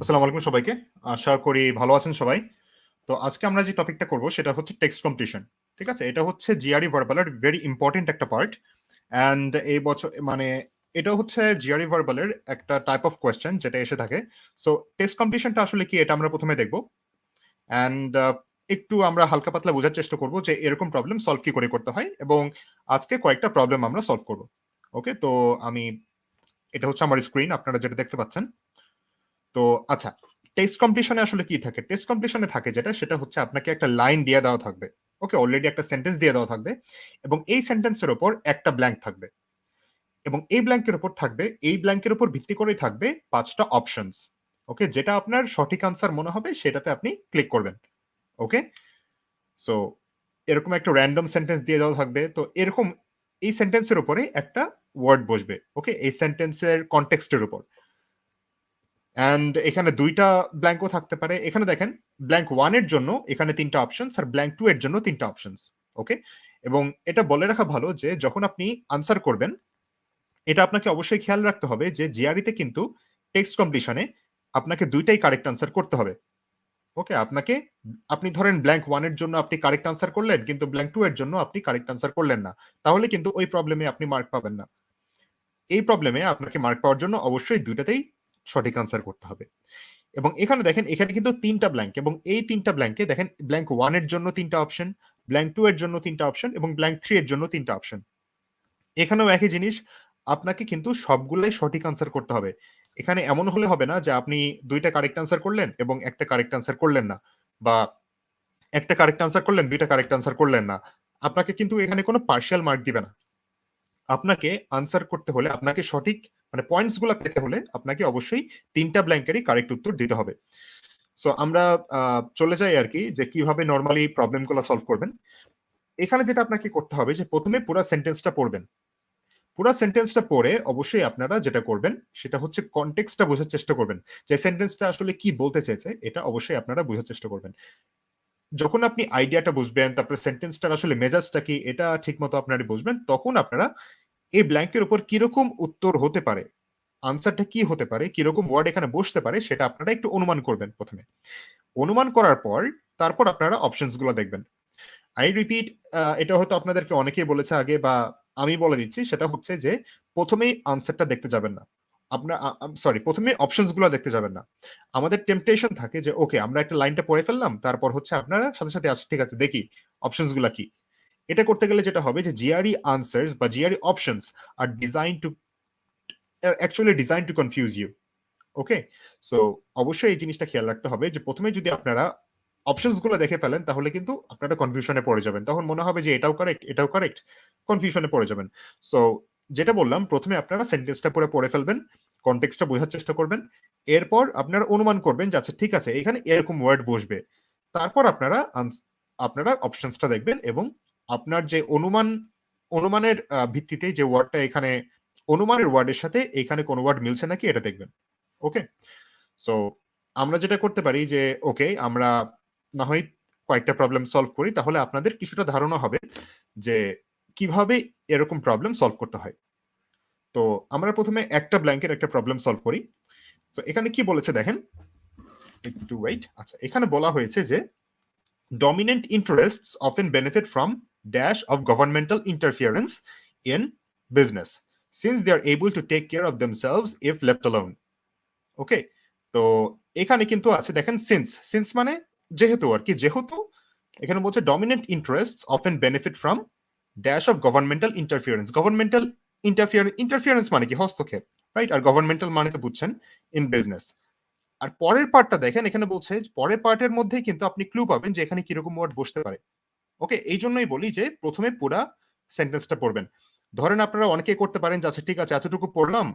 আসসালামু আলাইকুম সবাইকে। আশা করি ভালো আছেন সবাই। তো আজকে আমরা যে টপিকটা করব সেটা হচ্ছে টেক্সট কম্পিটিশন। ঠিক আছে? এটা হচ্ছে জিআরই ভার্বালের ভেরি ইম্পোর্টেন্ট একটা পার্ট। অ্যান্ড এই বছর মানে এটা হচ্ছে জিআরই ভার্বালের একটা টাইপ অফ কোয়েশ্চেন যেটা এসে থাকে। সো টেক্সট কম্পিটিশনটা আসলে কি এটা আমরা ১ম এ দেখব। অ্যান্ড একটু আমরা হালকা পাতলা বোঝার চেষ্টা করব যে এরকম প্রবলেম সলভ কি করে করতে হয় এবং আজকে কয়েকটা প্রবলেম আমরা সলভ করব। ওকে? তো আমি এটা হচ্ছে আমার স্ক্রিন আপনারা যেটা দেখতে পাচ্ছেন। তো আচ্ছা, টেক্সট কমপ্লিশন এ আসলে কি থাকে? টেক্সট কমপ্লিশন এ থাকে যেটা সেটা হচ্ছে আপনাকে একটা লাইন দিয়ে দেওয়া থাকবে। ওকে? অলরেডি একটা সেন্টেন্স দিয়ে দেওয়া থাকবে এবং এই সেন্টেন্সের উপর একটা ব্ল্যাংক থাকবে। এবং এই ব্ল্যাংকের উপর থাকবে, এই ব্ল্যাংকের উপর ভিত্তি করেই থাকবে ৫ টা অপশনস। ওকে? যেটা আপনার সঠিক আনসার মনে হবে সেটাতে আপনি ক্লিক করবেন। ওকে? সো এরকম একটা র‍্যান্ডম সেন্টেন্স দিয়ে দেওয়া থাকবে। তো এরকম এই সেন্টেন্সের উপরে একটা ওয়ার্ড বসবে। ওকে? এই সেন্টেন্সের কনটেক্সট এর উপর। অ্যান্ড এখানে ২ টা ব্ল্যাংকও থাকতে পারে। এখানে দেখেন ব্ল্যাংক 1 এর জন্য এখানে ৩ টা অপশনস আর ব্ল্যাংক 2 এর জন্য ৩ টা অপশনস। ওকে? এবং এটা বলে রাখা ভালো যে যখন আপনি আনসার করবেন, এটা আপনাকে অবশ্যই খেয়াল রাখতে হবে যে জিআরই তে কিন্তু টেক্সট কমপ্লিশন এ আপনাকে ২ টাই কারেক্ট আনসার করতে হবে। ওকে? আপনি ধরেন ব্ল্যাংক 1 এর জন্য আপনি কারেক্ট আনসার করলেন, কিন্তু ব্ল্যাংক 2 এর জন্য আপনি কারেক্ট আনসার করলেন না। তাহলে কিন্তু ওই প্রবলেমে আপনি মার্ক পাবেন না। এই প্রবলেমে আপনাকে মার্ক পাওয়ার জন্য অবশ্যই ২ টাতেই সঠিক আনসার করতে হবে। এবং এখানে দেখেন এখানে কিন্তু ৩ টা ব্ল্যাংক এবং এই ৩ টা ব্ল্যাংকে দেখেন ব্ল্যাংক 1 এর জন্য ৩ টা অপশন, ব্ল্যাংক 2 এর জন্য ৩ টা অপশন এবং ব্ল্যাংক 3 এর জন্য ৩ টা অপশন। এখানেও একই জিনিস, আপনাকে কিন্তু সবগুলাই সঠিক আনসার করতে হবে। এখানে এমন হলে হবে না যে আপনি ২ টা কারেক্ট আনসার করলেন এবং ১ টা কারেক্ট আনসার করলেন না। বা ১ টা কারেক্ট আনসার করলেন, ২ টা কারেক্ট আনসার করলেন না। আপনাকে কিন্তু এখানে কোনো পার্সিয়াল মার্ক দিবে না। আপনাকে আনসার করতে হলে আপনাকে সঠিক পয়েন্টস গুলা পেতে হলে আপনাকে অবশ্যই ৩ টা ব্ল্যাংকেরই কারেক্ট উত্তর দিতে হবে। সো আমরা চলে যাই আরকি যে কিভাবে নরমালি প্রবলেম গুলা সলভ করবেন। এখানে যেটা আপনাকে করতে হবে যে ১ম এ পুরা সেন্টেন্সটা পড়বেন। পুরা সেন্টেন্সটা পড়ে অবশ্যই আপনারা যেটা করবেন সেটা হচ্ছে কনটেক্সট টা বোঝার চেষ্টা করবেন। যে সেন্টেন্সটা আসলে কি বলতে চেয়েছে এটা অবশ্যই আপনারা বোঝার চেষ্টা করবেন। যখন আপনি আইডিয়াটা বুঝবেন, তারপরে সেন্টেন্সটার আসলে মেজাজটা কি এটা ঠিকমতো আপনারা বুঝবেন, তখন আপনারা এই ব্ল্যাংকের উপর কিরকম উত্তর হতে পারে, আনসারটা কি হতে পারে, কিরকম ওয়ার্ড এখানে বসতে পারে সেটা আপনারা একটু অনুমান করবেন ১ম এ। অনুমান করার পর তারপর আপনারা অপশনস গুলা দেখবেন। আই রিপিট এটা হয়তো আপনাদেরকে অনেকেই বলেছে আগে বা আমি বলে দিচ্ছি সেটা হচ্ছে যে ১ম এই আনসারটা দেখতে যাবেন না। আপনার সরি ১ম এ অপশনস গুলা দেখতে যাবেন না। আমাদের টেম্পটেশন থাকে যে ওকে আমরা একটা লাইনটা পড়ে ফেললাম। তারপর হচ্ছে আপনারা সাথে আচ্ছা ঠিক আছে দেখি অপশনস গুলা কি। এটা করতে গেলে যেটা হবে যে জিআরই আনসারস বা জিআরই অপশনস আর actually design to confuse you. Okay? So অবশ্যই এই জিনিসটা খেয়াল রাখতে হবে যে ১ম এ যদি আপনারা অপশনস গুলো দেখে ফেলেন তাহলে কিন্তু আপনারা কনফিউশন এ পড়ে যাবেন। তখন মনে হবে যে এটাও কারেক্ট, এটাও কারেক্ট। কনফিউশন এ পড়ে যাবেন। সো যেটা বললাম ১ম এ আপনারা সেন্টেন্সটা পুরো পড়ে ফেলবেন। কনটেক্সট টা বোঝার চেষ্টা করবেন। এরপর আপনারা অনুমান করবেন যে আচ্ছা ঠিক আছে এখানে এরকম ওয়ার্ড বসবে। তারপর আপনারা অপশনস টা দেখবেন এবং আপনার যে অনুমানের ভিত্তিতে যে ওয়ার্ডটা এখানে অনুমানের ওয়ার্ডের সাথে এখানে কোন ওয়ার্ড মিলছে নাকি এটা দেখবেন। ওকে? সো আমরা যেটা করতে পারি যে ওকে আমরা না হয় কয়েকটা প্রবলেম সলভ করি তাহলে আপনাদের কিছুটা ধারণা হবে যে কিভাবে এরকম প্রবলেম সলভ করতে হয়। তো আমরা ১ম এ একটা ব্ল্যাংকের একটা প্রবলেম সলভ করি। তো এখানে কি বলেছে দেখেন, একটু ওয়েট। আচ্ছা এখানে বলা হয়েছে যে dominant interests often benefit from dash of governmental interference in business since they are able to take care of themselves if left alone. ওকে? তো এখানে কিন্তু আছে দেখেন সিন্স মানে যেহেতু আরকি। যেহেতু এখানে বলছে dominant interests often benefit from dash of governmental interference. Governmental interference মানে কি? হস্তক্ষেপ। রাইট? আর গভর্নমেন্টাল মানে তো বুঝছেন ইন বিজনেস। আর পরের পার্টটা দেখেন এখানে বলছে পরের পার্টের মধ্যেই কিন্তু আপনি ক্লু পাবেন যে এখানে কিরকম ওয়ার্ড বসতে পারে। ওকে? এইজন্যই বলি যে ১ম এ পুরা সেন্টেন্সটা পড়বেন। ধরেন আপনারা অনেকেই করতে পারেন যে আচ্ছা ঠিক আছে এতটুকু পড়লাম।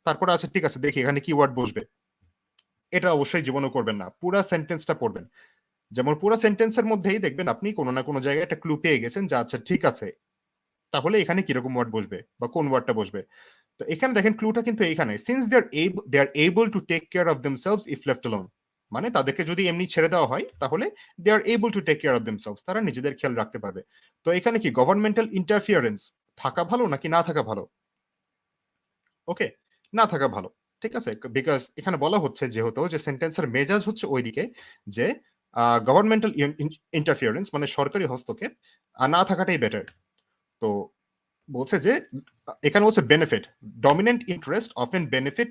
তারপরে আচ্ছা ঠিক আছে দেখি এখানে কি ওয়ার্ড বসবে। এটা অবশ্যই জীবনেও করবেন না। পুরা সেন্টেন্সটা পড়বেন। যেমন পুরা সেন্টেন্সের মধ্যেই দেখবেন আপনি কোন না কোন জায়গায় একটা ক্লু পেয়ে গেছেন যে আচ্ছা ঠিক আছে। তাহলে এখানে কিরকম ওয়ার্ড বসবে বা কোন ওয়ার্ডটা বসবে। তো এখানে দেখেন ক্লুটা কিন্তু এইখানে। Since they are able to take care of themselves if left alone. মানে তাদেরকে যদি এমনি ছেড়ে দেওয়া হয় তাহলে they are able to take care of themselves. তারা নিজেদের খেয়াল রাখতে পারবে। তো এখানে কি গভর্নমেন্টাল ইন্টারফিয়ারেন্স থাকা ভালো নাকি না থাকা ভালো? ওকে? না থাকা ভালো। ঠিক আছে? বিকজ এখানে বলা হচ্ছে যেহেতু যে সেন্টেন্সের মেজাজ হচ্ছে ওইদিকে যে গভর্নমেন্টাল ইন্টারফিয়ারেন্স মানে সরকারি হস্তক্ষেপ না থাকাটাই বেটার। তো বলছে যে এখানে হচ্ছে benefit, dominant interest often benefit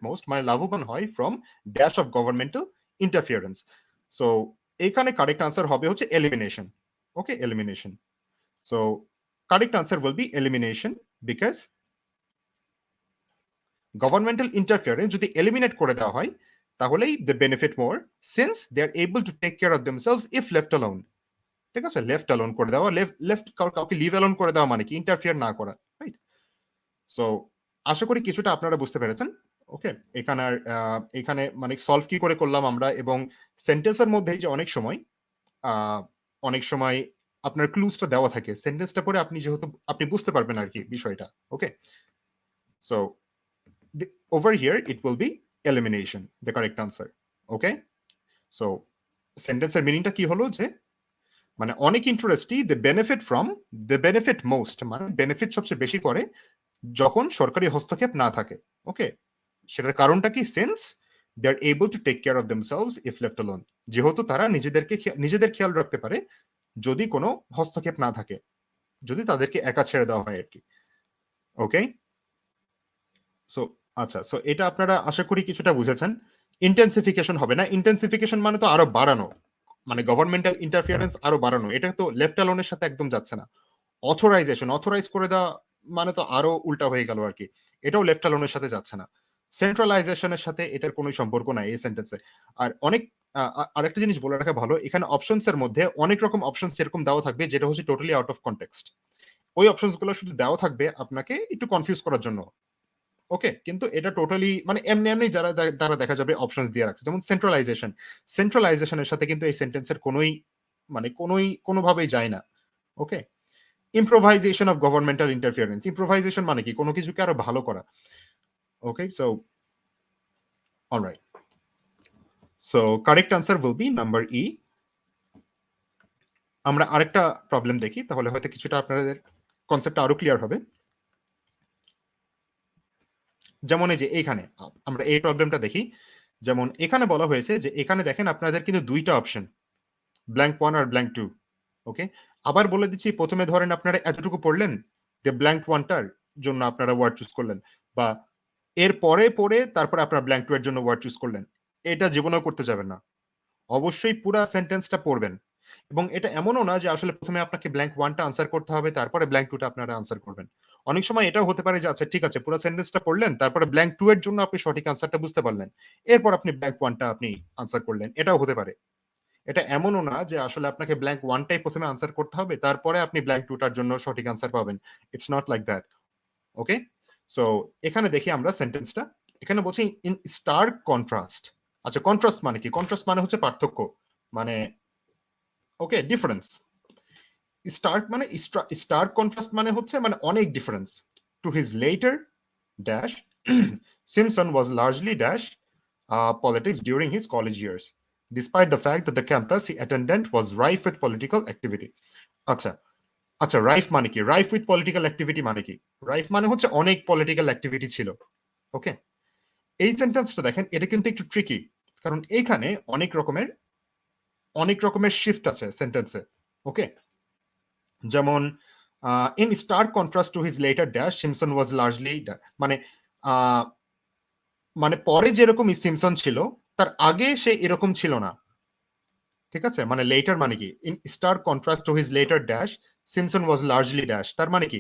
most মানে লাভবান হয় from dash of governmental interference. So এখানে কারেক্ট আনসার হবে হচ্ছে elimination. Okay, elimination. So correct answer will be elimination because governmental interference যদি এলিমিনেট করে দেওয়া হয় তাহলেই they benefit more since they are able to take care of themselves if left alone. ঠিক আছে, লেফট অ্যালোন করে দেওয়া, লেফট কাউকে লিভ অ্যালোন করে দেওয়া মানে কি ইন্টারফিয়ার না করা, রাইট? সো আশা করি কিছুটা আপনারা বুঝতে পেরেছেন। ওকে, এখানে মানে সলভ কি করে করলাম আমরা, এবং সেন্টেন্সের মধ্যেই যে অনেক সময় আপনার ক্লুজটা দেওয়া থাকে সেন্টেন্সটা পড়ে আপনি যেহেতু আপনি বুঝতে পারবেন আর কি বিষয়টা। ওকে, so over here it will be elimination the correct answer. Okay, so সেন্টেন্সের মিনিংটা কি হলো যে মানে অনেক ইন্টারেস্টই দে বেনিফিট মোস্ট মানে বেনিফিট সবচেয়ে বেশি করে যখন সরকারি হস্তক্ষেপ না থাকে। ওকে, সেটার কারণটা কি? Since they are able to take care of themselves if left alone, যেহেতু তারা নিজেদের খেয়াল রাখতে পারে যদি কোনো হস্তক্ষেপ না থাকে, যদি তাদেরকে একা ছেড়ে দেওয়া হয় আর কি। ওকে, সো আচ্ছা, সো এটা আপনারা আশা করি কিছুটা বুঝেছেন। ইন্টেন্সিফিকেশন হবে না, ইন্টেন্সিফিকেশন মানে তো আরো বাড়ানো, মানে গভর্নমেন্টাল ইন্টারফিয়ারেন্স আরো বাড়ানো, এটা তো লেফট অ্যালোনের সাথে একদম যাচ্ছে না। অথরাইজ করে দেওয়া মানে তো আরো উল্টা হয়ে গেল আর কি, এটাও লেফট অ্যালোনের সাথে যাচ্ছে না। সেন্ট্রালাইজেশনের সাথে এটার কোনো সম্পর্ক নাই এই সেন্টেন্সে। আর আরেকটা জিনিস বলে রাখা ভালো, এখানে অপশনস এর মধ্যে অনেক রকম অপশনস এরকম দেওয়া থাকবে যেটা হচ্ছে টোটালি আউট অফ কনটেক্সট। ওই অপশনস গুলো শুধু দেওয়া থাকবে আপনাকে একটু কনফিউজ করার জন্য। ওকে, কিন্তু এটা টোটালি মানে এমনি যারা দেখা যাবে অপশনস দিয়ে রাখছে, যেমন সেন্ট্রালাইজেশনের সাথে কিন্তু এই সেন্টেন্সের কোনোভাবেই যায় না। Okay, improvisation of governmental interference, improvisation মানে কি? কোনো কিছুকে আরো ভালো করা। Okay, so alright, so correct answer will be number E. আমরা আরেকটা প্রবলেম দেখি, তাহলে হয়তো কিছুটা আপনাদের কনসেপ্টটা আরো ক্লিয়ার হবে। যেমন এই যে এইখানে আমরা এই প্রবলেমটা দেখি, যেমন এখানে বলা হয়েছে যে এখানে দেখেন আপনাদের কিন্তু দুইটা অপশন, ব্ল্যাঙ্ক 1 আর ব্ল্যাঙ্ক 2। ওকে, আবার বলে দিচ্ছি, প্রথমে ধরেন আপনারা এতটুকু পড়লেন যে ব্ল্যাঙ্ক 1টার জন্য আপনারা ওয়ার্ড চুজ করলেন, বা এর পরে পড়ে তারপরে আপনারা ব্ল্যাঙ্ক 2 এর জন্য ওয়ার্ড চুজ করলেন, এটা জীবনেও করতে যাবেন না। অবশ্যই পুরা সেন্টেন্সটা পড়বেন, এবং এটা এমনও না যে আসলে প্রথমে আপনাকে ব্ল্যাঙ্ক 1টা আনসার করতে হবে তারপরে ব্ল্যাঙ্ক 2টা আপনারা আনসার করবেন। অনেক সময় এটাও হতে পারে যে আচ্ছা ঠিক আছে পুরো সেন্টেন্সটা পড়লেন, তারপরে ব্ল্যাঙ্ক 2 এর জন্য আপনি সঠিক আনসারটা বুঝতে পারলেন, এরপর আপনি ব্ল্যাঙ্ক 1টা আপনি আনসার করলেন, এটাও হতে পারে। এটা এমনও না যে আসলে আপনাকে ব্ল্যাঙ্ক 1টাই প্রথমে আনসার করতে হবে তারপরে আপনি ব্ল্যাঙ্ক 2টার জন্য সঠিক আনসার পাবেন। It's not like that. Okay, so এখানে দেখি আমরা সেন্টেন্সটা, এখানে বলছি ইন স্টার্ক কন্ট্রাস্ট। আচ্ছা, কন্ট্রাস্ট মানে কি? কন্ট্রাস্ট মানে হচ্ছে পার্থক্য, মানে ওকে ডিফারেন্স। স্টার্ক কন্ট্রাস্ট মানে হচ্ছে মানে অনেক difference. Two his later dash Simpson was largely dash politics during his college years, despite the fact that the campus he attended was rife with political activity. আচ্ছা আচ্ছা, রাইফ মানে কি? রাইফ উইথ পলিটিক্যাল অ্যাক্টিভিটি মানে কি? রাইফ মানে হচ্ছে অনেক পলিটিক্যাল অ্যাক্টিভিটি ছিল। ওকে, এই সেন্টেন্সটা দেখেন, এটা কিন্তু একটু ট্রিকি, কারণ এইখানে অনেক রকমের শিফট আছে সেন্টেন্সে। ওকে, যেমন in stark contrast to his later dash Simpson was largely, মানে মানে পরে যেরকম সিমসন ছিল তার আগে সে এরকম ছিল না। ঠিক আছে, মানে লেটার মানে কি? In stark contrast to his later dash Simpson was largely dash, তার মানে কি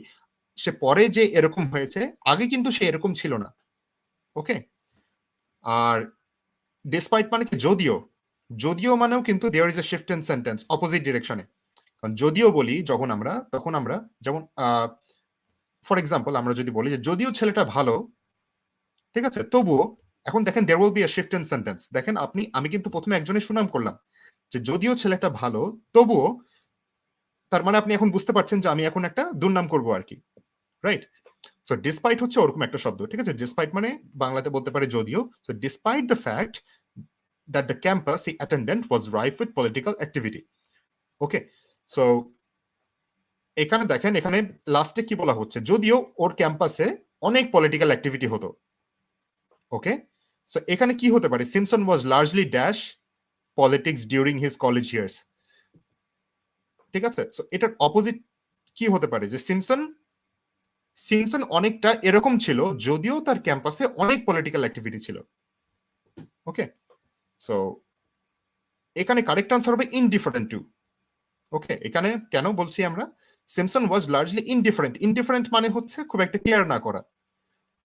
সে পরে যে এরকম হয়েছে আগে কিন্তু সে এরকম ছিল না। ওকে, আর ডিসপাইট মানে কি? যদিও, যদিও মানেও কিন্তু there is a shift in sentence opposite ডিরেকশনে। কারণ যদিও বলি যখন আমরা, তখন আমরা যেমন ফর এক্সাম্পল আমরা যদি বলি যে যদিও ছেলেটা ভালো, ঠিক আছে, তবুও, এখন দেখেন there will be a shift in sentence. দেখেন আমি কিন্তু প্রথমে একজনের সুনাম করলাম যে যদিও ছেলেটা ভালো তবুও, তার মানে আপনি এখন বুঝতে পারছেন যে আমি এখন একটা দুর্নাম করবো আর কি, রাইট? সো ডিসপাইট হচ্ছে ওরকম একটা শব্দ, ঠিক আছে? ডিসপাইট মানে বাংলাতে বলতে পারে যদিও। So despite the fact that the campus he attendant was রাইফ with political activity. Okay, so এখানে দেখেন, এখানে লাস্টে কি বলা হচ্ছে? যদিও ওর ক্যাম্পাসে অনেক পলিটিক্যাল অ্যাক্টিভিটি হতো। ওকে, সো এখানে কি হতে পারে? Simpson was largely dash politics during his college years. ঠিক আছে, সো এটার অপোজিট কি হতে পারে? যে সিমসন সিমসন অনেকটা এরকম ছিল যদিও তার ক্যাম্পাসে অনেক পলিটিক্যাল অ্যাক্টিভিটি ছিল। ওকে, সো এখানে কারেক্ট আনসার হবে ইনডিফারেন্ট টু। ওকে, এখানে কেন বলছি আমরা Simpson was largely indifferent? Indifferent মানে হচ্ছে খুব একটা কেয়ার না করা।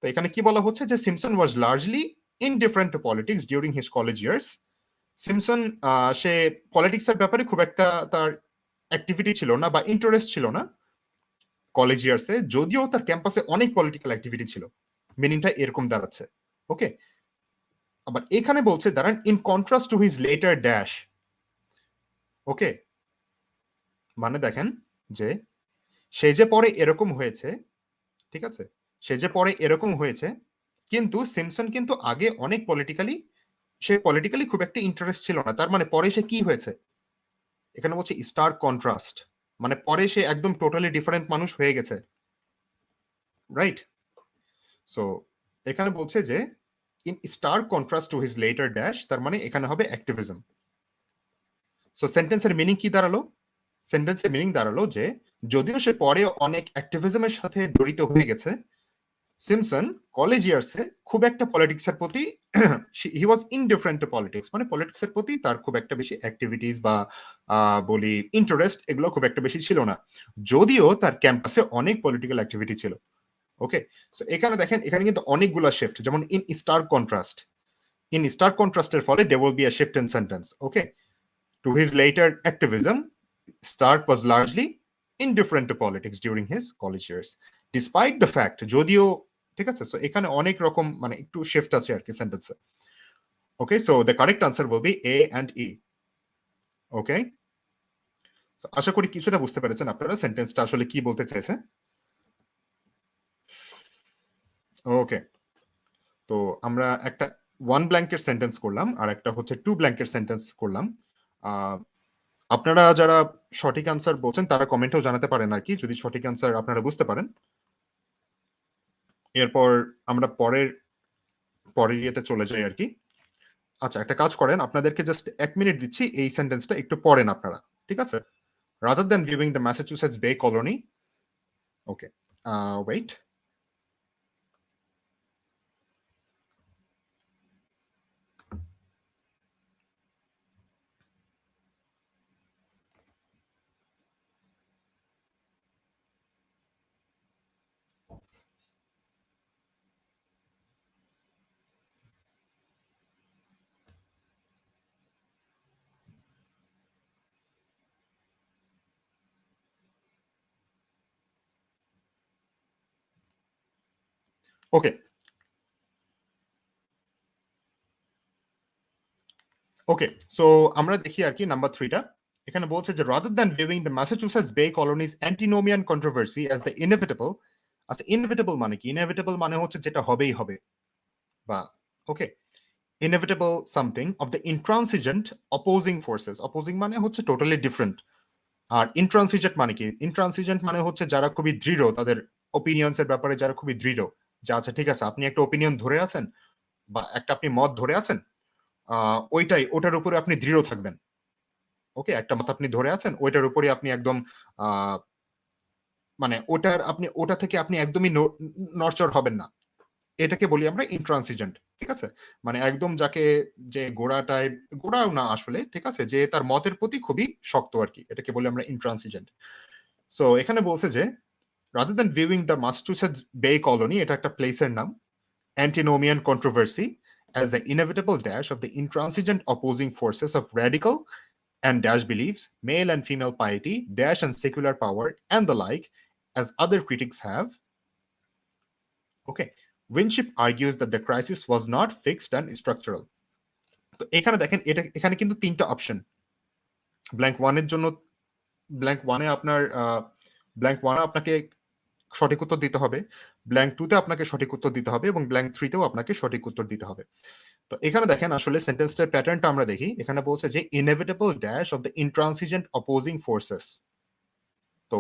তো এখানে কি বলা হচ্ছে যে Simpson was largely indifferent to politics during his college years. Simpson সে পলিটিক্সের ব্যাপারে খুব একটা তার অ্যাক্টিভিটি ছিল না বা ইন্টারেস্ট ছিল না কলেজ ইয়ার্সে, যদিও তার ক্যাম্পাসে অনেক পলিটিক্যাল অ্যাক্টিভিটি ছিল। মিনিংটা এরকম দাঁড়াচ্ছে। ওকে, আবার এখানে বলছে দাঁড়ান in contrast to his later dash. Okay, মানে দেখেন যে সে যে পরে এরকম হয়েছে, ঠিক আছে, সে যে পরে এরকম হয়েছে, কিন্তু সিমসন কিন্তু আগে অনেক পলিটিক্যালি খুব একটা ইন্টারেস্ট ছিল না। তার মানে পরে সে কি হয়েছে? এখানে বলছে স্টার কন্ট্রাস্ট, মানে পরে সে একদম টোটালি ডিফারেন্ট মানুষ হয়ে গেছে, রাইট? সো এখানে বলছে যে in stark contrast to his later dash, তার মানে এখানে হবে অ্যাক্টিভিজম। সো সেন্টেন্সের মিনিং কি দাঁড়ালো? সেন্টেন্সের মিনিং দাঁড়ালো যে যদিও সে পরে অনেক অ্যাক্টিভিজমের সাথে জড়িত হয়ে গেছে, সিমসন কলেজ ইয়ার্সে খুব একটা পলিটিক্সের প্রতি হি ওয়াজ ইনডিফারেন্ট টু পলিটিক্স, মানে পলিটিক্সের প্রতি তার খুব একটা বেশি অ্যাক্টিভিটিস বা বলি ইন্টারেস্ট, এগুলো খুব একটা বেশি ছিল না, যদিও তার ক্যাম্পাসে অনেক পলিটিক্যাল অ্যাক্টিভিটি ছিল। ওকে, সো এখানে দেখেন এখানে কিন্তু অনেকগুলো শিফট, যেমন in stark contrast, in stark কন্ট্রাস্টের ফলে they will be a shift in sentence. Okay, to his later activism, Stark was largely indifferent to politics during his college years, despite the fact, যদিও, ঠিক আছে, so এখানে অনেক রকম মানে একটু শিফট আছে আর কি সেন্টেন্সে। Okay, so the correct answer will be A and E. Okay, আশা করি কিছুটা বুঝতে পেরেছেন আপনারা সেন্টেন্সটা আসলে কি বলতে চেয়েছে। ওকে, তো আমরা একটা ওয়ান ব্ল্যাঙ্কের সেন্টেন্স করলাম আর একটা হচ্ছে টু ব্ল্যাঙ্কের সেন্টেন্স করলাম। আপনারা যারা সঠিক আনসার বলছেন তারা কমেন্টেও জানাতে পারেন আর কি, যদি সঠিক আনসার আপনারা বুঝতে পারেন। এরপর আমরা পরের ইয়েতে চলে যাই আর কি। আচ্ছা, একটা কাজ করেন, আপনাদেরকে জাস্ট 1 মিনিট দিচ্ছি, এই সেন্টেন্সটা একটু পড়েন আপনারা, ঠিক আছে? Rather than viewing the Massachusetts Bay Colony. Okay, wait. Okay, okay, so আমরা দেখি আর কি নাম্বার 3টা। এখানে বলছে যে rather than viewing the Massachusetts Bay Colony's antinomian controversy as the inevitable. আচ্ছা, ইনএভিটেবল মানে কি? ইনএভিটেবল মানে হচ্ছে যেটা হবেই হবে, বা ওকে, inevitable something of the intransigent opposing forces. Opposing মানে হচ্ছে টোটালি ডিফারেন্ট। আর ইন্ট্রান্সিজেন্ট মানে কি? ইন্ট্রান্সিজেন্ট মানে হচ্ছে যারা খুবই দৃঢ়, তাদের ওপিনিয়ন্স এর ব্যাপারে যারা খুবই দৃঢ়, যে আচ্ছা ঠিক আছে আপনি একটা ওপিনিয়ন ধরে আছেন বা একটা আপনি মত ধরে আছেন, ওটার উপরে আপনি দৃঢ় থাকবেন। ওকে, একটা মত আপনি ধরে আছেন, ওইটার উপরে আপনি একদম মানে ওটা থেকে আপনি একদমই নড়চড় হবেন না। এটাকে বলি আমরা ইন্ট্রান্সিজেন্ট, ঠিক আছে? মানে একদম যাকে, যে গোড়াও না আসলে, ঠিক আছে, যে তার মতের প্রতি খুবই শক্ত আর কি, এটাকে বলি আমরা ইন্ট্রান্সিজেন্ট। সো এখানে বলছে যে rather than viewing the Massachusetts Bay Colony, এটা একটা প্লেসের নাম, antinomian controversy as the inevitable dash of the intransigent opposing forces of radical and dash beliefs, male and female piety, dash and secular power, and the like, as other critics have. Okay, Winship argues that the crisis was not fixed and structural. তো এখানে দেখেন, এখানে কিন্তু 3টা option. Blank 1 এর জন্য, blank 1 এ আপনার blank 1 আপনাকে সঠিক উত্তর দিতে হবে, ব্ল্যাঙ্ক 2 তে আপনাকে সঠিক উত্তর দিতে হবে এবং ব্ল্যাঙ্ক 3 তেও আপনাকে সঠিক উত্তর দিতে হবে। তো এখানে দেখেন আসলে সেন্টেন্সটার প্যাটার্নটা আমরা দেখি। এখানে বলছে যে inevitable dash of the intransigent opposing forces. তো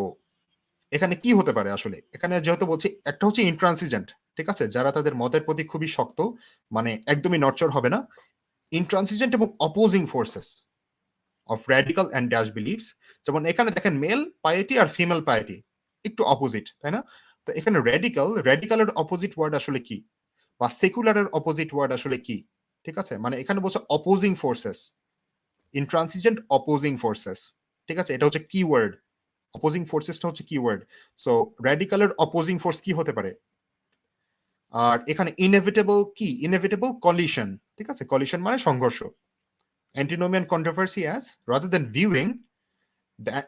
এখানে কি হতে পারে আসলে? এখানে যেহেতু বলছি একটা হচ্ছে ইন্ট্রান্সিজেন্ট, ঠিক আছে? যারা তাদের মতের প্রতি খুবই শক্ত, মানে একদমই নড়চড় হবে না। ইন্ট্রান্সিজেন্ট এবং opposing forces of radical and dash believes. যেমন এখানে দেখেন মেল পাইটি আর ফিমেল পাইটি একটু অপোজিট, তাই না? তো এখানে রেডিক্যালের অপোজিট ওয়ার্ড আসলে কি? বা সেকুলারের অপোজিট ওয়ার্ড আসলে কি? ঠিক আছে? মানে এখানে বলছে অপোজিং ফোর্সেস, ইন্ট্রান্সিজেন্ট অপোজিং ফোর্সেস, ঠিক আছে? এটা হচ্ছে কিওয়ার্ড, অপোজিং ফোর্সেসটা হচ্ছে কিওয়ার্ড। সো রেডিক্যালের অপোজিং ফোর্স কি হতে পারে? আর এখানে ইনএভিটেবল কি? ইনএভিটেবল কলিশন, ঠিক আছে? কলিশন মানে সংঘর্ষ। Antinomian controversy as rather than viewing the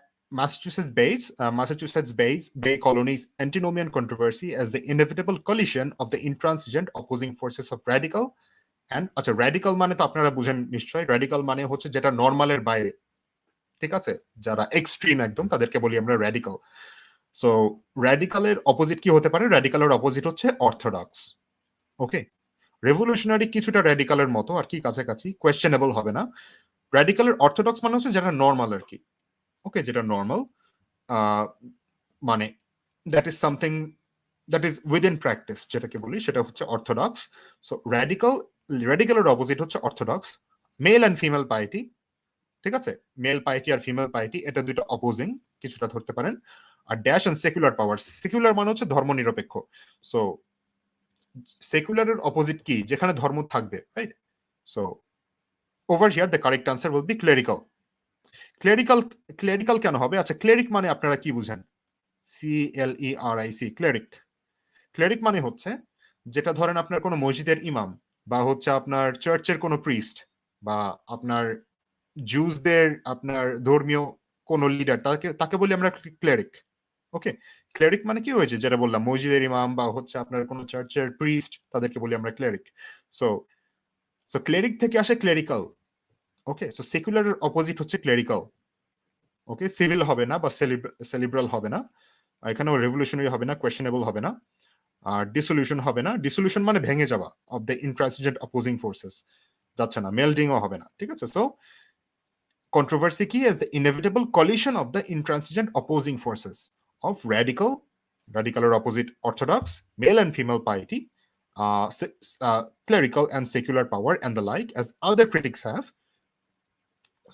Massachusetts Bay Colony's antinomian controversy as the inevitable collision of the intransigent opposing forces of radical and আচ্ছা র্যাডিক্যাল মানে তো আপনারা বুঝেন নিশ্চয়ই, র্যাডিক্যাল মানে হচ্ছে যেটা নর্মালের বাইরে, ঠিক আছে? যারা এক্সট্রিম একদম তাদেরকে বলি আমরা র্যাডিক্যাল। সো র্যাডিক্যালের অপোজিট কি হতে পারে? র্যাডিক্যালের অপোজিট হচ্ছে অর্থোডক্স। ওকে, রেভলিউশনারি কিছুটা র্যাডিক্যালের মতো আর কি, কাছাকাছি, কোয়েশ্চেনেবল হবে না। র্যাডিক্যালের অর্থোডক্স মানে হচ্ছে যেটা নর্মাল আর কি। ওকে, যেটা নর্মাল, মানে that is something that is within practice, যেটাকে বলি সেটা হচ্ছে অর্থোডক্স। সো র্যাডিক্যালের অপোজিট হচ্ছে অর্থোডক্স। মেল অ্যান্ড ফিমেল পাইটি, ঠিক আছে? মেল পাইটি আর ফিমেল পাইটি এটা দুটো অপোজিং কিছুটা ধরতে পারেন। আর dash and secular power, secular মানে হচ্ছে ধর্মনিরপেক্ষ। সো সেকুলারের অপোজিট কি? যেখানে ধর্ম থাকবে, right? So over here the correct answer will be clerical. Clerical, clerical কেন হবে? আচ্ছা, ক্লেরিক মানে আপনারা কি বুঝেন? CLERIC, cleric. ক্লেরিক মানে হচ্ছে যেটা ধরেন আপনার কোনো মসজিদের ইমাম, বা হচ্ছে আপনার চার্চের কোনো প্রিস্ট, বা আপনার জুসদের আপনার ধর্মীয় কোন লিডার, তাকে তাকে বলি আমরা ক্লেরিক। ওকে, ক্লেরিক মানে কি হয়েছে? যেটা বললাম মসজিদের ইমাম বা হচ্ছে আপনার কোন চার্চের প্রিস্ট, তাদেরকে বলি আমরা ক্লেরিক। সো সো ক্লেরিক থেকে আসে ক্লেরিক্যাল। ওকে, সো সেকুলারের অপোজিট হচ্ছে ক্লেরিক্যাল। ওকে, সিভিল হবে না বা সেলিব্রাল হবে না, এখানেও রেভলিউশনারি হবে না, কোয়েশ্চেনেবল হবে না, আর ডিসলিউশন হবে না। ডিসলিউশন মানে ভেঙে যাওয়া of the intransigent opposing forces, যাচ্ছে না, মেল্টিংও হবে না, ঠিক আছে? So controversy key is the inevitable collision of the intransigent opposing forces of radical or opposite orthodox, male and female piety, clerical and secular power, and the like, as other critics have.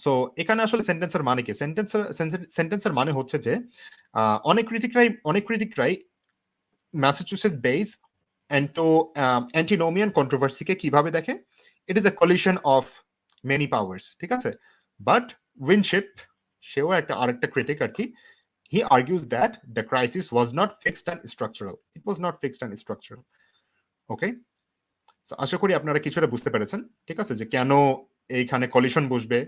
So এখানে আসলে সেন্টেন্সের মানে কি? সেন্টেন্সের মানে হচ্ছে যে অনেক ক্রিটিকরাই ম্যাসাচুসেটস বেস অ্যান্টিনোমিয়ান কন্ট্রোভার্সিকে কিভাবে দেখে? ইট is A collision of many powers, ঠিক আছে? বাট উইনশিপ, সেও একটা আরেকটা ক্রিটিক আর কি, he argues that the crisis was not fixed and structural. It was not fixed and structural. Okay? So আশা করি আপনারা কিছুটা বুঝতে পেরেছেন, ঠিক আছে? যে কেন এইখানে কলিশন বসবে,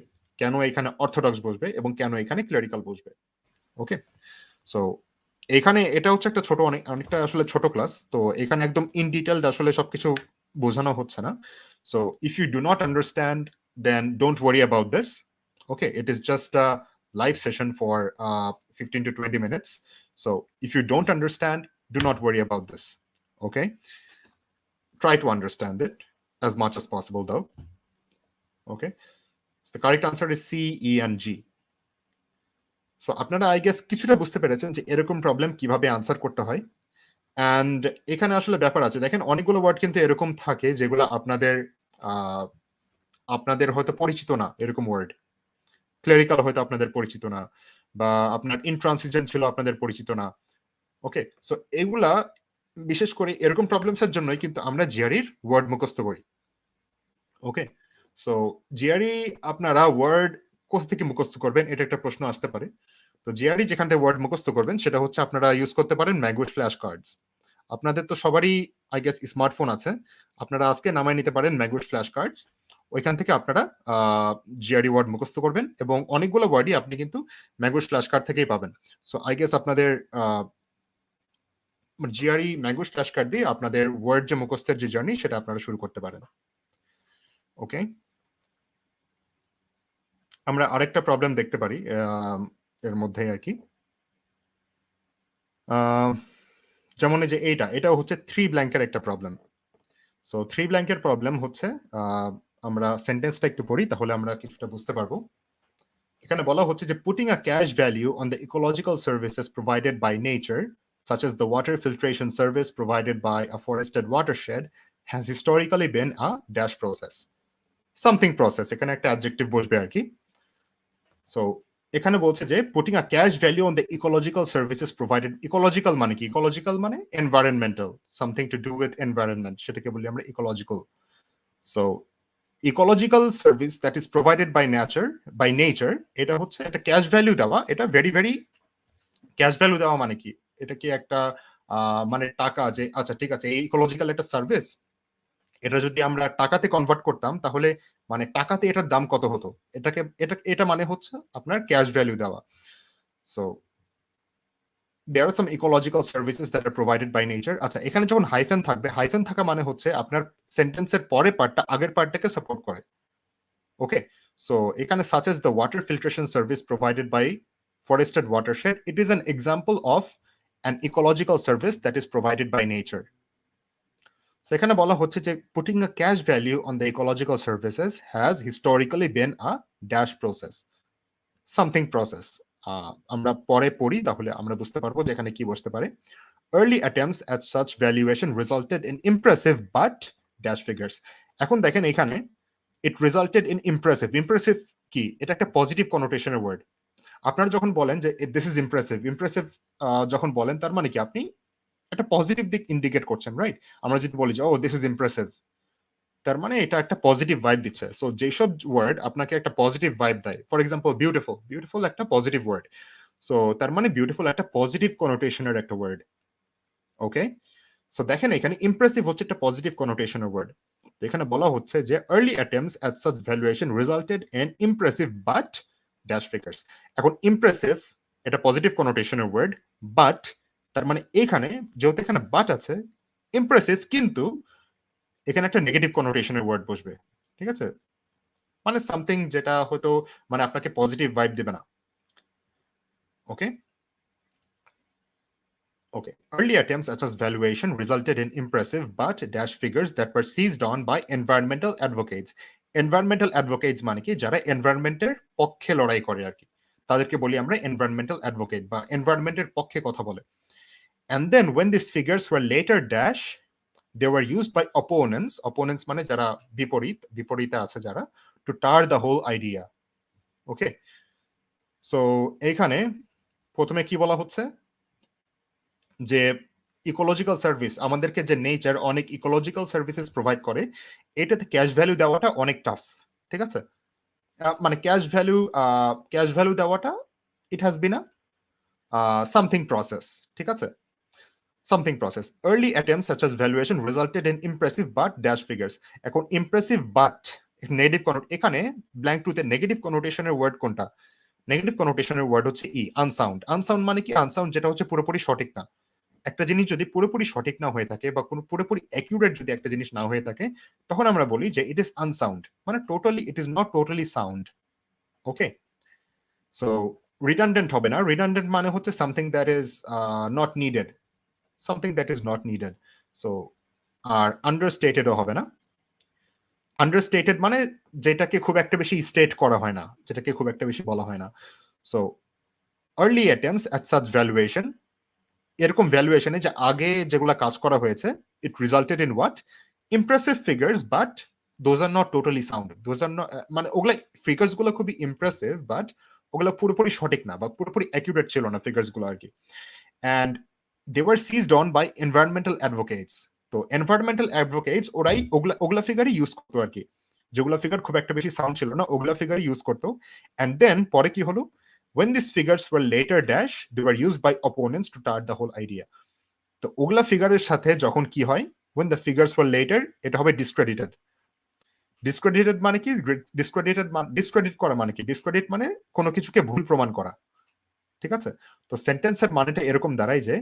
কেন এখানে অর্থোডক্স বসবে, এবং কেন এখানে ক্লেরিক্যাল বসবে। ওকে, সো এখানে এটা হচ্ছে একটা ছোট, অনেকটা আসলে ছোট ক্লাস, তো এখানে একদম ইন ডিটেইলড আসলে সবকিছু বোঝানো হচ্ছে না। So if you do not understand then don't worry about this. Okay, it is just a live session for 15 to 20 minutes. So if you don't understand, do not worry about this. Okay, try to understand it as much as possible though. Okay, so the correct answer is C, E and G. So আপনারা I guess কিছুটা বুঝতে পেরেছেন যে এরকম problem কিভাবে answer করতে হয়। And এখানে আসলে ব্যাপার আছে, দেখেন অনেকগুলো ওয়ার্ড কিন্তু এরকম থাকে যেগুলো আপনাদের হয়তো পরিচিত না, এরকম ওয়ার্ড। ক্লেরিক্যাল হয়তো আপনাদের পরিচিত না, বা আপনার ইনট্রান্সিজেন্ট ছিল আপনাদের পরিচিত না। ওকে, সো এগুলা বিশেষ করে এরকম প্রবলেমসের জন্যই কিন্তু আমরা জিআরইর ওয়ার্ড মুখস্থ করি। ওকে, সো জিআরই আপনারা ওয়ার্ড কোথা থেকে মুখস্থ করবেন, এটা একটা প্রশ্ন আসতে পারে। তো জিআরই যেখান থেকে ওয়ার্ড মুখস্থ করবেন সেটা হচ্ছে আপনারা ইউজ করতে পারেন ম্যাগুইশ ফ্ল্যাশ কার্ডস। আপনাদের তো সবারই আই গেস স্মার্টফোন আছে, আপনারা আজকে নামায় নিতে পারেন ম্যাগুইশ ফ্ল্যাশ কার্ডস। ওইখান থেকে আপনারা জিআরই ওয়ার্ড মুখস্থ করবেন, এবং অনেকগুলো ওয়ার্ডই আপনি কিন্তু ম্যাগুইশ ফ্ল্যাশ কার্ড থেকেই পাবেন। সো আই গেস আপনাদের জিআরই ম্যাগুইশ ফ্ল্যাশ কার্ড দিয়ে আপনাদের ওয়ার্ড যে মুখস্থের যে জার্নি সেটা আপনারা শুরু করতে পারেন। ওকে, আমরা আরেকটা প্রবলেম দেখতে পারি এর মধ্যে আর কি, যেমন এই যে এটাও হচ্ছে 3 ব্ল্যাঙ্কের একটা প্রবলেম। সো 3 ব্ল্যাঙ্কের প্রবলেম হচ্ছে আমরা সেন্টেন্সটা একটু পড়ি, তাহলে আমরা কিছুটা বুঝতে পারবো। এখানে বলা হচ্ছে যে putting a cash value on the ecological services provided by nature, such as the water filtration service provided by a forested watershed, has historically been a dash process. Something process, এখানে একটা adjective বসবে আর কি। So এখানে বলছে যে putting a cash value on the ecological services provided, ecological মানে কি? Ecological মানে environmental, something to do with environment, সেটাকে বলি আমরা ecological. So ecological service that is provided by nature, এটা হচ্ছে একটা ক্যাশ ভ্যালু দেওয়া, এটা ভেরি ক্যাশ ভ্যালু দেওয়া মানে কি? এটা কি একটা মানে টাকা, যে আচ্ছা ঠিক আছে এই ইকোলজিক্যাল একটা সার্ভিস, এটা যদি আমরা টাকাতে কনভার্ট করতাম তাহলে মানে টাকাতে এটার দাম কত হতো, এটা মানে হচ্ছে আপনার ক্যাশ ভ্যালু দেওয়া। So there are some ecological services that are provided by nature. আচ্ছা এখানে যখন হাইফেন থাকবে, হাইফেন থাকা মানে হচ্ছে আপনার সেন্টেন্সের পরে পার্টটা আগের পার্টটাকে সাপোর্ট করে। ওকে, সো এখানে such as the water filtration service provided by forested watershed, it is an example of an ecological service that is provided by nature. So এখানে বলা হচ্ছে যে putting a cash value on the ecological services has historically been a dash process, something process. আমরা পরে পড়ি তাহলে আমরা বুঝতে পারবো যে এখানে কি বসতে পারে। Early attempts at such valuation resulted in impressive but dash figures. এখন দেখেন এখানে it resulted in impressive. Impressive কি? এটা একটা পজিটিভ কনোটেশনের ওয়ার্ড। আপনারা যখন বলেন যে দিস ইজ ইমপ্রেসিভ, ইমপ্রেসিভ যখন বলেন তার মানে কি আপনি একটা পজিটিভ দিক ইন্ডিকেট করছেন, রাইট? আমরা যদি বলি যে ও দিস ইজ ইমপ্রেসিভ, তার মানে এটা একটা পজিটিভ ভাইব দিচ্ছে। সো যেসব ওয়ার্ড আপনাকে একটা পজিটিভ ভাইব দেয়, ফর এক্সাম্পল বিউটিফুল, বিউটিফুল একটা পজিটিভ ওয়ার্ড। সো তার মানে বিউটিফুল একটা পজিটিভ কনোটেশনের একটা ওয়ার্ড। ওকে, সো দেখেন এখানে ইমপ্রেসিভ হচ্ছে একটা পজিটিভ কনোটেশনের ওয়ার্ড। এখানে বলা হচ্ছে যে early attempts at such valuation resulted in impressive but dash figures. এখন impressive এটা পজিটিভ কনোটেশনের ওয়ার্ড, বাট তার মানে এখানে যেহেতু এখানে বাট আছে, ইমপ্রেসিভ কিন্তু এখানে একটা নেগেটিভ কনোটেশনের ওয়ার্ড বসবে, ঠিক আছে? মানে সামথিং যেটা হয়তো মানে আপনাকে পজিটিভ ভাইব দেবে না। ওকে, Okay. Early attempts at such valuation resulted in impressive but dash figures that were seized on by environmental advocates. Environmental advocates মানে কি? যারা এনভায়রনমেন্টের পক্ষে লড়াই করে আর কি, তাদেরকে বলি আমরা এনভায়রনমেন্টাল অ্যাডভোকেট বা এনভায়রনমেন্টের পক্ষে কথা বলে। And then when these figures were later dash, they were used by opponents. Opponents মানে যারা বিপরীতে আছে যারা, to tar the whole idea. Okay. So এইখানে প্রথমে কি বলা হচ্ছে যে ইকোলজিক্যাল সার্ভিস, আমাদেরকে যে নেচার অনেক ইকোলজিক্যাল সার্ভিসেস প্রোভাইড করে, এটাতে ক্যাশ ভ্যালু দেওয়াটা অনেক টাফ, ঠিক আছে? মানে ক্যাশ ভ্যালু দেওয়াটা it has been something process, ঠিক আছে? Something process. Early attempts such as valuation resulted in impressive but dash figures. এখন ইমপ্রেসিভ বাট নেগেটিভ কনোট, এখানে ব্ল্যাঙ্ক টুতে নেগেটিভ কনোটেশনের ওয়ার্ড কোনটা? নেগেটিভ কনোটেশনের ওয়ার্ড হচ্ছে ই, আনসাউন্ড। আনসাউন্ড মানে কি? আনসাউন্ড যেটা হচ্ছে পুরোপুরি সঠিক না। একটা জিনিস যদি পুরোপুরি সঠিক না হয়ে থাকে বা কোনো পুরোপুরি অ্যাকিউরেট যদি একটা জিনিস না হয়ে থাকে, তখন আমরা বলি যে ইট ইজ আনসাউন্ড, মানে totally it is not totally sound. Okay, so redundant হবে না। রিডান্ডেন্ট মানে হচ্ছে something that is not needed, something that is not needed. So আর আন্ডারস্টেটেডও হবে না। আন্ডারস্টেটেড মানে যেটাকে খুব একটা বেশি স্টেট করা হয় না, যেটাকে খুব একটা বেশি বলা হয় না। So early attempts at such valuation, এরকম ভ্যালুয়েশনে যে আগে যেগুলো কাজ করা হয়েছে, it resulted in what? Impressive figures but those are not totally sound. Those are not, মানে ওগুলা ফিগার্স গুলো খুবই ইমপ্রেসিভ বাট ওগুলো পুরোপুরি সঠিক না বা পুরোপুরি অ্যাকিউরেট ছিল না ফিগার্স গুলো আর কি। And they were seized on by environmental advocates. তো এনভায়রনমেন্টাল অ্যাডভোকেটস ওরাই ওগুলা ফিগারই ইউজ করতো আর কি, যেগুলো ফিগার খুব একটা বেশি সাউন্ড ছিল না ওগুলা ফিগারই ইউজ করতো। অ্যান্ড দেন পরে কি হলো? When these figures were later dash, they were used by opponents to tar the whole idea. তো ওগুলা ফিগারের সাথে যখন কি হয়, when the figures were later, এটা হবে discredited. Discredited মানে কি? ডিসক্রেডিট করা মানে কি? ডিসক্রেডিট মানে কোনো কিছুকে ভুল প্রমাণ করা, ঠিক আছে? তো সেন্টেন্সের মানেটা এরকম দাঁড়ায় যে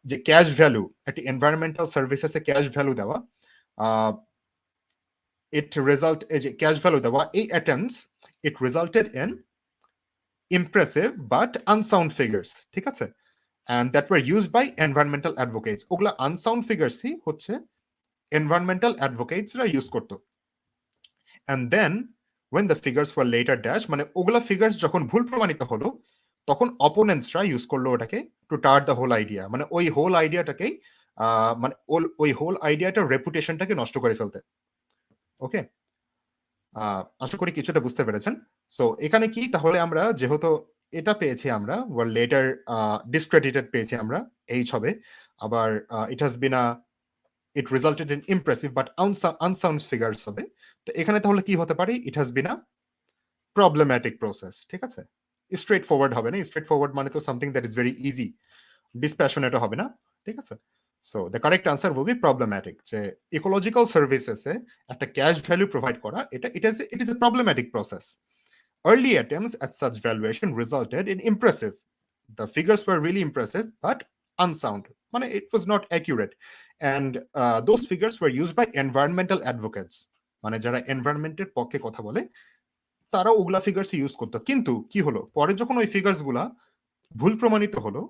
যে ক্যাশ ভ্যালু, একটা এনভায়রনমেন্টাল সার্ভিসেসে ক্যাশ ভ্যালু দেওয়া, ইট রেজাল্ট, এই যে ক্যাশ ভ্যালু দেওয়া, এই attempts it resulted in impressive but unsound figures, ঠিক আছে? And that were used by environmental advocates. ওগুলা unsound figures ই হচ্ছে environmental advocates রা ইউজ করতো। And then when the figures were later dashed, মানে ওগুলা ফিগার্স যখন ভুল প্রমাণিত হলো তখন অপোনেন্টসরা ইউজ করলো ওটাকে two tar the whole idea, মানে ওই হোল আইডিয়াটাকেই মানে ওই হোল আইডিয়াটার রেপুটেশনটাকে নষ্ট করে ফেলতে। ওকে, আশা করি কিছুটা বুঝতে পেরেছেন। সো এখানে কি তাহলে আমরা যেহেতু এটা পেয়েছি আমরা ওয়ার লেটার ডিসক্রেডিটেড পেয়েছি আমরা এইচ হবে, আবার ইট has bin it resulted in impressive but unsound figures হবে। তো এখানে তাহলে কি হতে পারে, ইট হ্যাজ বিন প্রবলেম্যাটিক প্রসেস। ঠিক আছে, স্ট্রেট ফরওয়ার্ড হবে না, স্ট্রেট ফরওয়ার্ড মানে তো something that is very easy, ডিসপ্যাশনেটও হবে না। ঠিক আছে, so the correct answer will be problematic. যে ইকোলজিক্যাল সার্ভিসেসে একটা ক্যাশ ভ্যালু প্রোভাইড করা, it is a problematic process. Early attempts at such valuation resulted in impressive. The figures were really impressive, but unsound. মানে it was not accurate. And those figures were used by environmental advocates. মানে যারা এনভায়রনমেন্টের পক্ষে কথা বলে তারা ওগুলা figures use করতো। কিন্তু কি হলো, পরে যখন ওই ফিগার্স গুলা ভুল প্রমাণিত হলো,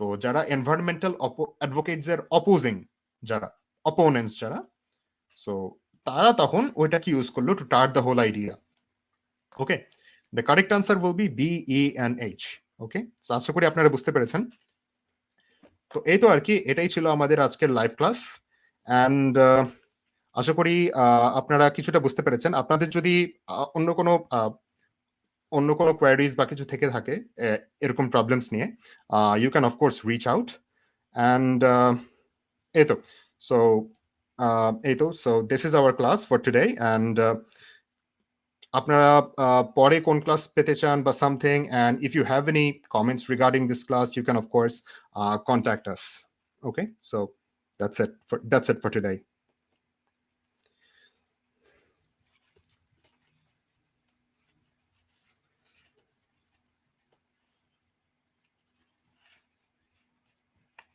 তো যারা এনভায়রনমেন্টাল অ্যাডভোকেটস এর অপোজিং, যারা অপোনেন্টস যারা, সো তারা তখন ওইটাকে ইউজ করলো to tar the whole idea. Okay, the correct answer will be B, E and H. Okay, আশা করি আপনারা বুঝতে পেরেছেন। তো এই তো আর কি, এটাই ছিল আমাদের আজকের লাইভ ক্লাস। অ্যান্ড আশা করি আপনারা কিছুটা বুঝতে পেরেছেন। আপনাদের যদি অন্য কোনো কোয়ারিজ বা কিছু থেকে থাকে এরকম প্রবলেমস নিয়ে, you can of course reach out. And এই তো so this is our class for today. And আপনারা পরে কোন ক্লাস পেতে চান বা something, and if you have any comments regarding this class you can of course contact us. Okay, so that's it for today.